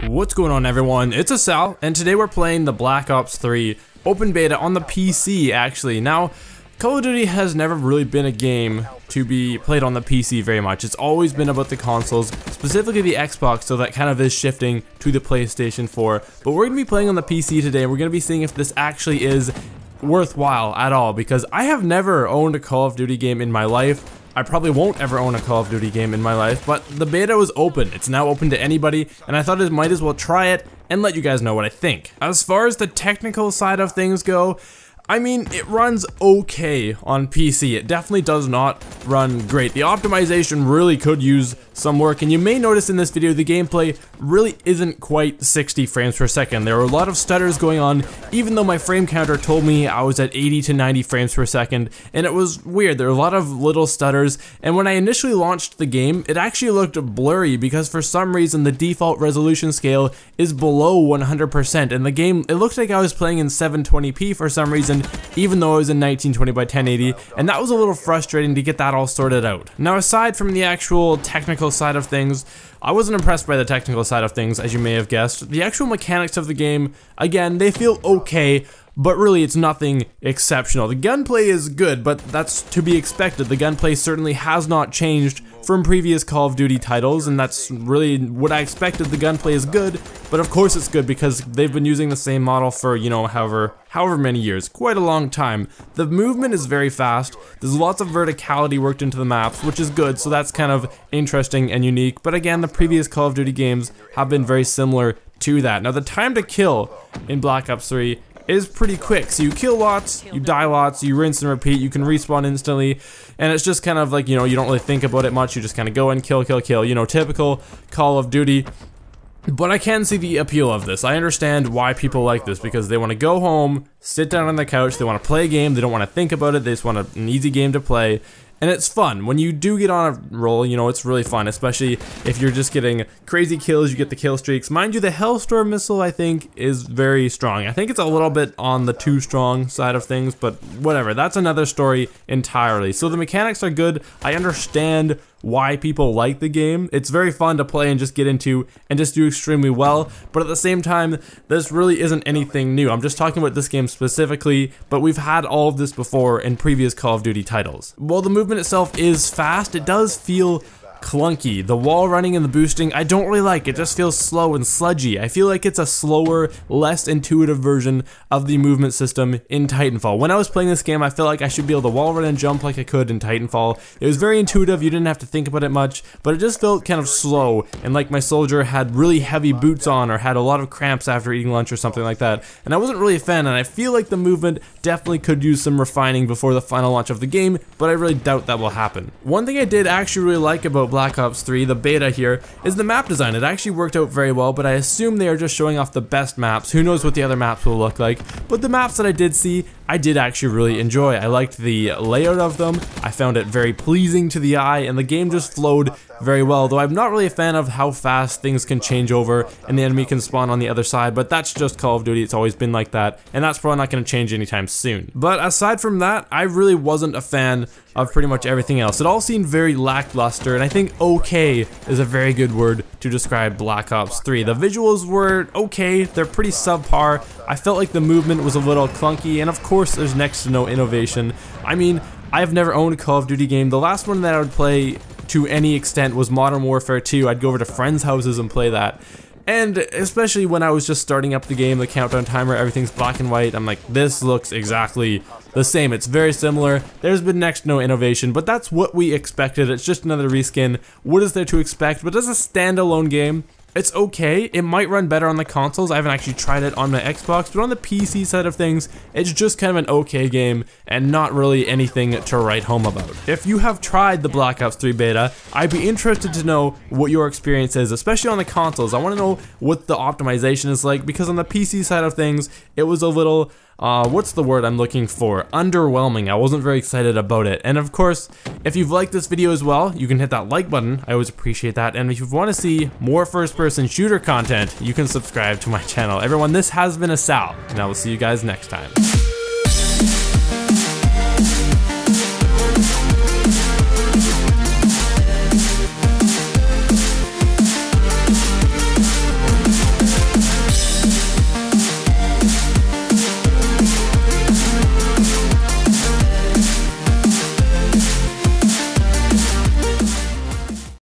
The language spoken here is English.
What's going on, everyone? It's Asal, and today we're playing the Black Ops 3 open beta on the PC, actually. Now, Call of Duty has never really been a game to be played on the PC very much. It's always been about the consoles, specifically the Xbox, so that kind of is shifting to the PlayStation 4. But we're going to be playing on the PC today, and we're going to be seeing if this actually is worthwhile at all, because I have never owned a Call of Duty game in my life. I probably won't ever own a Call of Duty game in my life, but the beta was open. It's now open to anybody, and I thought I might as well try it and let you guys know what I think. As far as the technical side of things go, I mean, it runs okay on PC. It definitely does not run great. The optimization really could use some work, and you may notice in this video the gameplay really isn't quite 60 frames per second. There are a lot of stutters going on, even though my frame counter told me I was at 80 to 90 frames per second, and it was weird. There are a lot of little stutters, and when I initially launched the game, it actually looked blurry because for some reason the default resolution scale is below 100%, and the game, it looked like I was playing in 720p for some reason, even though I was in 1920 by 1080, and that was a little frustrating to get that all sorted out. Now, aside from the actual technical side of things, I wasn't impressed by the technical side of things, as you may have guessed. The actual mechanics of the game, again, they feel okay, but really it's nothing exceptional. The gunplay is good, but that's to be expected. The gunplay certainly has not changed from previous Call of Duty titles, and that's really what I expected. The gunplay is good, but of course it's good because they've been using the same model for, you know, however many years, quite a long time. The movement is very fast. There's lots of verticality worked into the maps, which is good, so that's kind of interesting and unique. But again, the previous Call of Duty games have been very similar to that. Now, the time to kill in Black Ops 3 is pretty quick. So you kill lots, you die lots, you rinse and repeat, you can respawn instantly, and it's just kind of like, you know, you don't really think about it much, you just kind of go and kill, you know, typical Call of Duty. But I can see the appeal of this. I understand why people like this, because they want to go home, sit down on the couch, they want to play a game, they don't want to think about it, they just want an easy game to play. And it's fun. When you do get on a roll, you know, it's really fun, especially if you're just getting crazy kills, you get the kill streaks. Mind you, the Hellstorm missile, I think, is very strong. I think it's a little bit on the too strong side of things, but whatever. That's another story entirely. So the mechanics are good. I understand why people like the game. It's very fun to play and just get into and just do extremely well, but at the same time, this really isn't anything new. I'm just talking about this game specifically, but we've had all of this before in previous Call of Duty titles. While the movement itself is fast, it does feel clunky. The wall running and the boosting, I don't really like. It just feels slow and sludgy. I feel like it's a slower, less intuitive version of the movement system in Titanfall. When I was playing this game, I felt like I should be able to wall run and jump like I could in Titanfall. It was very intuitive, you didn't have to think about it much, but it just felt kind of slow, and like my soldier had really heavy boots on or had a lot of cramps after eating lunch or something like that, and I wasn't really a fan, and I feel like the movement definitely could use some refining before the final launch of the game, but I really doubt that will happen. One thing I did actually really like about Black Ops 3, the beta here, is the map design. It actually worked out very well, but I assume they are just showing off the best maps. Who knows what the other maps will look like, but the maps that I did see, I did actually really enjoy. I liked the layout of them, I found it very pleasing to the eye, and the game just flowed very well, though I'm not really a fan of how fast things can change over and the enemy can spawn on the other side, but that's just Call of Duty. It's always been like that, and that's probably not going to change anytime soon. But aside from that, I really wasn't a fan of pretty much everything else. It all seemed very lackluster, and I think okay is a very good word to describe Black Ops 3. The visuals were okay, they're pretty subpar. I felt like the movement was a little clunky, and of course there's next to no innovation. I mean, I've never owned a Call of Duty game. The last one that I would play to any extent was Modern Warfare 2. I'd go over to friends' houses and play that. And especially when I was just starting up the game, the countdown timer, everything's black and white, I'm like, this looks exactly the same. It's very similar. There's been next to no innovation, but that's what we expected. It's just another reskin. What is there to expect? But as a standalone game, it's okay. It might run better on the consoles. I haven't actually tried it on my Xbox, but on the PC side of things, it's just kind of an okay game and not really anything to write home about. If you have tried the Black Ops 3 beta, I'd be interested to know what your experience is, especially on the consoles. I want to know what the optimization is like, because on the PC side of things, it was a little what's the word I'm looking for? Underwhelming. I wasn't very excited about it. And of course, if you've liked this video as well, you can hit that like button. I always appreciate that. And if you want to see more first-person shooter content, you can subscribe to my channel. Everyone, this has been Asal, and I will see you guys next time.